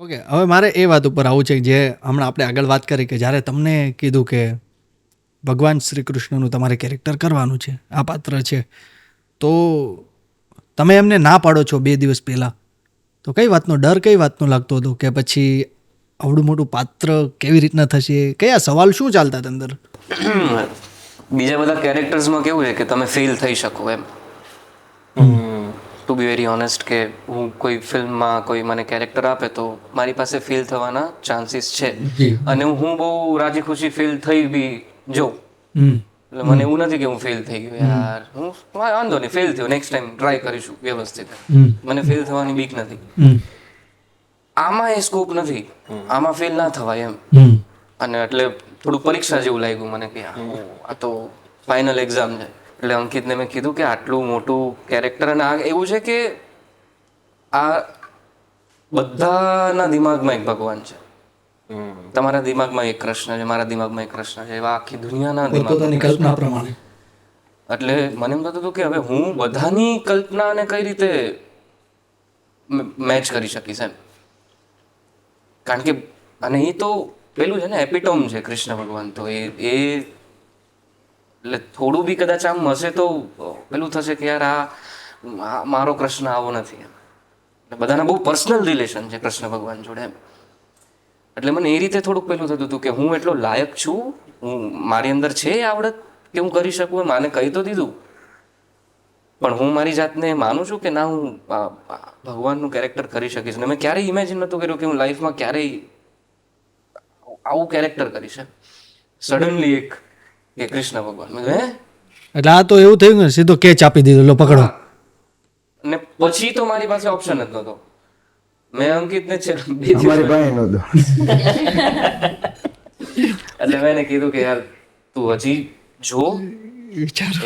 Okay, હવે મારે એ વાત ઉપર આવું છે જે હમણાં આપણે આગળ વાત કરી કે જ્યારે તમને કીધું કે ભગવાન શ્રી કૃષ્ણનું તમારે કેરેક્ટર કરવાનું છે, આ પાત્ર છે, તો તમે એમને ના પાડો છો 2 દિવસ પહેલાં, તો કઈ વાતનો ડર, કઈ વાતનો લાગતો હતો કે પછી આવડું મોટું પાત્ર કેવી રીતના થશે, કયા સવાલ શું ચાલતા હતા અંદર? બીજા બધા કેરેક્ટર્સમાં કેવું છે કે તમે ફેલ થઈ શકો એમ. ટુ બી વેરી ઓનેસ્ટ, કે હું કોઈ ફિલ્મમાં કોઈ મને કેરેક્ટર આપે તો મારી પાસે ફેલ થવાના ચાન્સીસ છે. અને હું બહુ રાજી ખુશી ફેલ થઈ બી જો, એટલે મને એવું નથી કે હું ફેલ થઈ ગયો યાર, હું વાંધો નહીં, ફેલ થયો, નેક્સ્ટ ટાઈમ ટ્રાય કરીશું વ્યવસ્થિત. મને ફેલ થવાની બીક નથી. આમાં એ સ્કોપ નથી, આમાં ફેલ ના થવાય એમ. અને એટલે થોડું પરીક્ષા જેવું લાગ્યું મને કે આ તો ફાઇનલ એક્ઝામ છે. એટલે અંકિતને મેં કીધું કે આટલું મોટું કેરેક્ટર, અને આ એવું છે કે આ બધાના દિમાગમાં એક ભગવાન છે. તમારા દિમાગમાં એક કૃષ્ણ છે, મારા દિમાગમાં એક કૃષ્ણ છે, એવા આખી દુનિયાના દિમાગમાં કલ્પના પ્રમાણે. એટલે મને એમ થતું હતું કે હવે હું બધાની કલ્પનાને કઈ રીતે મેચ કરી શકીશ એમ. કારણ કે અને એ તો પેલું છે ને, એપિટોમ છે કૃષ્ણ ભગવાન. તો એ એટલે થોડું બી કદાચ આમ હશે તો પેલું થશે કે યાર આ મારો કૃષ્ણ આવો નથી એમ. એટલે બધાના બહુ પર્સનલ રિલેશન છે કૃષ્ણ ભગવાન જોડે એમ. એટલે મને એ રીતે થોડુંક પેલું થતું હતું કે હું એટલો લાયક છું, હું મારી અંદર છે આવડત કે હું કરી શકું એમ. આને કહી તો દીધું, પણ હું મારી જાતને માનું છું કે ના, હું ભગવાનનું કેરેક્ટર કરી શકીશ. ને મેં ક્યારેય ઇમેજિન નહોતું કર્યું કે હું લાઈફમાં ક્યારેય આવું કેરેક્ટર કરીશ એમ. સડનલી એક કે કૃષ્ણ ભગવાન, હે એટલે આ તો એવું થયું ને, સીધો કેચ આપી દીધો, લો પકડો. ને પછી તો મારી પાસે ઓપ્શન જ નહોતો. મેં અંકિતને છે અમારી પાસે નહોતો. એટલે મેં એને કીધું કે યાર તું હજી જો,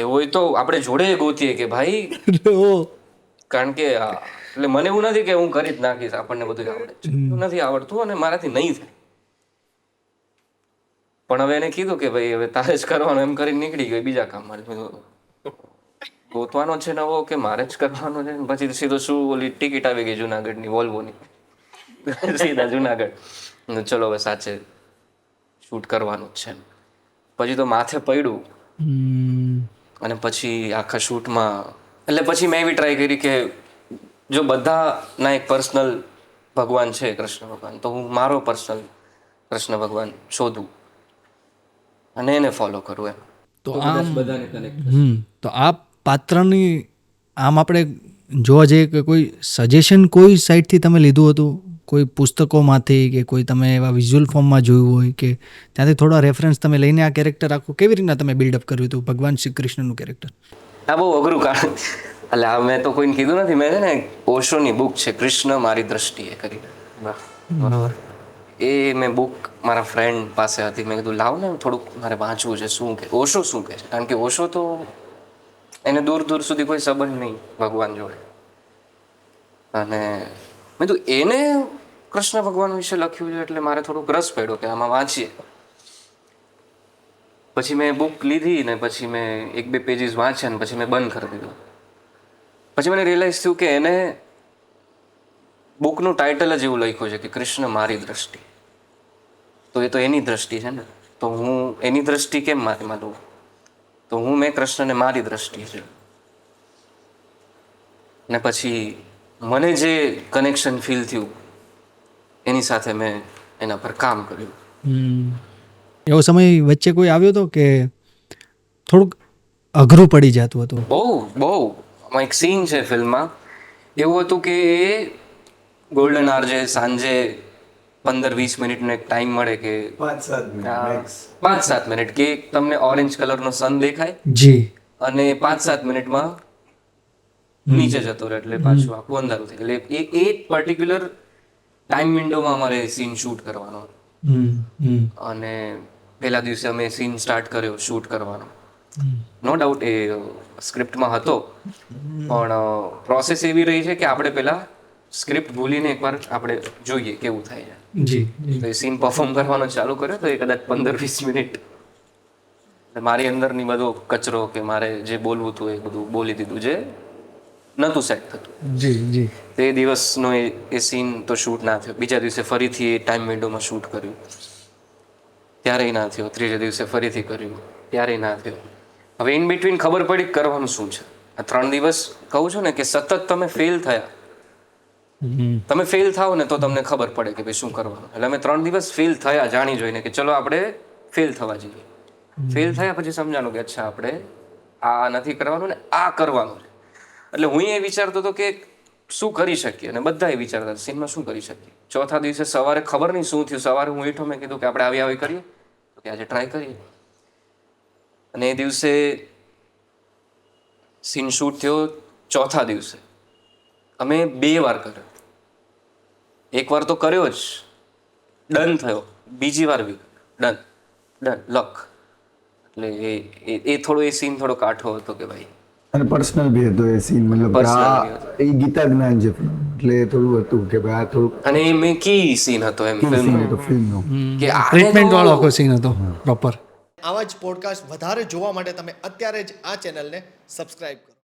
એવું હોય તો આપણે જોડે ગોતીએ કે ભાઈ, કારણ કે એટલે મને એવું નથી કે હું કરી જ નાખીશ, આપણને બધું આવડે છે, નથી આવડતું અને મારાથી નહીં થાય. પણ હવે એને કીધું કે ભાઈ હવે તારે જ કરવાનું એમ કરીને નીકળી ગઈ બીજા કામમાં. ગોતવાનો છે નવો કે મારે જ કરવાનો છે. પછી સીધો શું ઓલી ટિકિટ આવી ગઈ જુનાગઢની, વોલ્વોની, સીધા જુનાગઢ. ચલો હવે સાચે શૂટ કરવાનું જ છે. પછી તો માથે પડ્યું, અને પછી આખા શૂટમાં એટલે પછી મેં એવી ટ્રાય કરી કે જો બધાના એક પર્સનલ ભગવાન છે કૃષ્ણ ભગવાન, તો હું મારો પર્સનલ કૃષ્ણ ભગવાન શોધું અને એને ફોલો કરું એમ. તો આમ તો આ પાત્રની આમ આપણે જોવા જઈએ કે કોઈ સજેશન કોઈ સાઈડથી તમે લીધું હતું, કોઈ પુસ્તકોમાંથી કે કોઈ તમે એવા વિઝ્યુઅલ ફોર્મમાં જોયું હોય કે ત્યાંથી થોડા રેફરન્સ તમે લઈને આ કેરેક્ટર આખું કેવી રીતના તમે બિલ્ડઅપ કર્યું હતું ભગવાન શ્રી કૃષ્ણનું કેરેક્ટર? આ બહુ અઘરું કારણ, એટલે આ મેં તો કોઈને કીધું નથી. મેં છે ને ઓશોની બુક છે કૃષ્ણ મારી દ્રષ્ટિએ કરીને, બરાબર, એ મેં બુક મારા ફ્રેન્ડ પાસે હતી. મેં કીધું લાવ ને થોડુંક મારે વાંચવું છે, શું કે ઓશો શું કહે છે. કારણ કે ઓશો તો એને દૂર દૂર સુધી કોઈ સંબંધ નહીં ભગવાન જોડે. અને મેં કીધું એને કૃષ્ણ ભગવાન વિશે લખ્યું છે એટલે મારે થોડુંક રસ પડ્યો કે આમાં વાંચીએ. પછી મેં બુક લીધી ને પછી મેં 1-2 પેજીસ વાંચ્યા ને પછી મેં બંધ કરી દીધું. પછી મને રિયલાઇઝ થયું કે એને બુકનું ટાઇટલ જ એવું લખ્યું છે કે કૃષ્ણ મારી દ્રષ્ટિ. તો એ તો એની દ્રષ્ટિ છે ને, તો હું એની દ્રષ્ટિ કેમ મારીમાં લઉં? તો હું મેં કૃષ્ણને મારી દ્રષ્ટિ છે. ને પછી મને જે કનેક્શન ફીલ થયું એની સાથે મેં એના પર કામ કર્યું. એવો સમય વચ્ચે કોઈ આવ્યો હતો કે થોડુંક અઘરું પડી જતું હતું? બહુ આમાં એક સીન છે ફિલ્મમાં, એવું હતું કે એ ગોલ્ડન આર જે સાંજે 15-20 મિનિટનો એક ટાઈમ મળે કે 5-7 મિનિટ કે તમને ઓરેન્જ કલરનો સન દેખાય જી, અને 5-7 મિનિટમાં નીચે જતો રહે એટલે પાછું આખું અંધારું થાય. એટલે એ એક પર્ટિક્યુલર ટાઈમ વિન્ડોમાં અમારે સીન શૂટ કરવાનો હતો. અને પહેલા દિવસે અમે સીન સ્ટાર્ટ કર્યો શૂટ કરવાનો. નો ડાઉટ એ સ્ક્રિપ્ટમાં હતો, પણ પ્રોસેસ એવી રહી છે કે આપણે પહેલા સ્ક્રિપ્ટ ભૂલીને એકવાર આપણે જોઈએ કેવું થાય છે. જી, તો એ સીન પરફોર્મ કરવાનો ચાલુ કર્યો તો એ કદાચ 15-20 મિનિટ મારી અંદરની બધો કચરો કે મારે જે બોલવું હતું એ બધું બોલી દીધું, જે નહોતું સેટ થતું. જી જી. તો એ દિવસનો એ સીન તો શૂટ ના થયો. બીજા દિવસે ફરીથી એ ટાઈમ વિન્ડોમાં શૂટ કર્યું, ત્યારેય ના થયો. ત્રીજા દિવસે ફરીથી કર્યું, ત્યારેય ના થયો. હવે ઇન બિટવીન ખબર પડી કે કરવાનું શું છે. આ 3 દિવસ કહું છું ને કે સતત તમે ફેલ થયા. તમે ફેલ થાવ ને તો તમને ખબર પડે કે ભાઈ શું કરવાનું. એટલે અમે 3 દિવસ ફેલ થયા જાણી જોઈને કે ચલો આપણે ફેલ થવા જઈએ. ફેલ થયા પછી સમજાનું કે અચ્છા આપણે આ નથી કરવાનું ને આ કરવાનું છે. એટલે હું એ વિચારતો હતો કે શું કરી શકીએ, અને બધા એ વિચારતા સીનમાં શું કરી શકીએ. ચોથા દિવસે સવારે ખબર નહીં શું થયું, સવારે હું ઉઠ્યો, મેં કીધું કે આપણે આવી કરીએ, તો કે આજે ટ્રાય કરીએ. અને એ દિવસે સીન શૂટ થયો. ચોથા દિવસે અમે 2 વાર કર્યો. એક વાર તો કર્યો જ, ડન થયો. બીજી વાર બી ડન લક. એટલે એ થોડો એ સીન થોડો કાઠો હતો કે ભાઈ, અને પર્સનલ બી હતો એ સીન, મતલબ Personal બી હતો. એ ગીતા જ્ઞાન છે film. એટલે થોડું હતું કે ભાઈ આ થોડુંક અને એ મેં કી સીન હતો એમ સીન ફિલ્મ હતો ફિલ્મનો. કે ટ્રીટમેન્ટ વાળો આખો સીન હતો પ્રોપર. આવા જ પોડકાસ્ટ વધારે જોવા માટે તમે અત્યારે જ આ ચેનલને સબસ્ક્રાઇબ કરો.